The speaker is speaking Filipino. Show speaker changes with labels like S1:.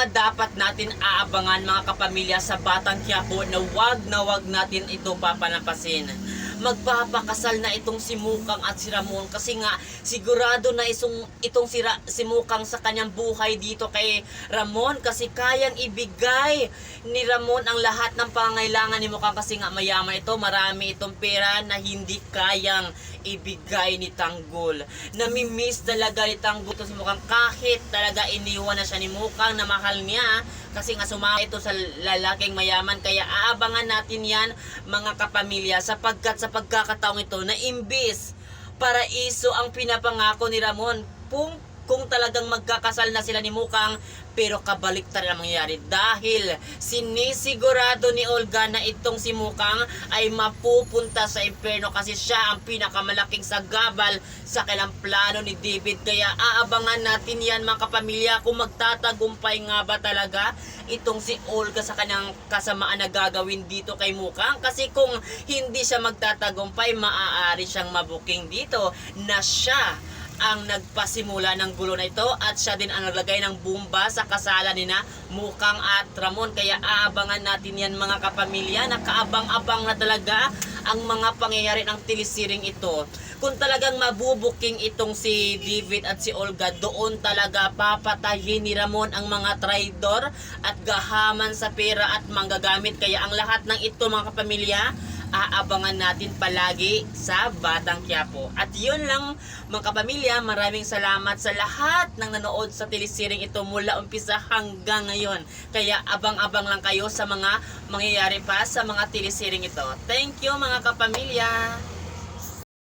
S1: mga dapat natin aabangan mga kapamilya sa Batang Quiapo na wag natin ito papalampasin. Magpapakasal na itong si Mukang at si Ramon kasi nga sigurado na itong si Mukang sa kanyang buhay dito kay Ramon kasi kayang ibigay ni Ramon ang lahat ng pangangailangan ni Mukang kasi nga mayaman ito, marami itong pera na hindi kayang ibigay ni Tanggol. Namimiss talaga ni Tanggol ito si Mukang kahit talaga iniwan na siya ni Mukang na mahal niya kasi nga sumama ito sa lalaking mayaman. Kaya aabangan natin yan mga kapamilya sapagkat sa pagkakataong ito na imbis paraiso ang pinapangako ni Ramon kung talagang magkakasal na sila ni Mukang, pero kabaliktad ang mangyayari dahil sinisigurado ni Olga na itong si Mukang ay mapupunta sa impyerno kasi siya ang pinakamalaking sagabal sa kailang plano ni David. Kaya aabangan natin yan mga kapamilya kung magtatagumpay nga ba talaga itong si Olga sa kanyang kasamaan na gagawin dito kay Mukang. Kasi kung hindi siya magtatagumpay, maaari siyang mabuking dito na siya ang nagpasimula ng gulo na ito at siya din ang naglagay ng bomba sa kasalan ni na Mukang at Ramon. Kaya aabangan natin yan mga kapamilya, nakaabang-abang na talaga ang mga pangyayari ng telesiring ito. Kung talagang mabubuking itong si David at si Olga, doon talaga papatayin ni Ramon ang mga traidor at gahaman sa pera at manggagamit. Kaya ang lahat ng ito mga kapamilya, aabangan natin palagi sa Batang Quiapo. At yun lang mga kapamilya, maraming salamat sa lahat ng nanood sa telesiring ito mula umpisa hanggang ngayon. Kaya abang-abang lang kayo sa mga mangyayari pa sa mga telesiring ito. Thank you mga kapamilya!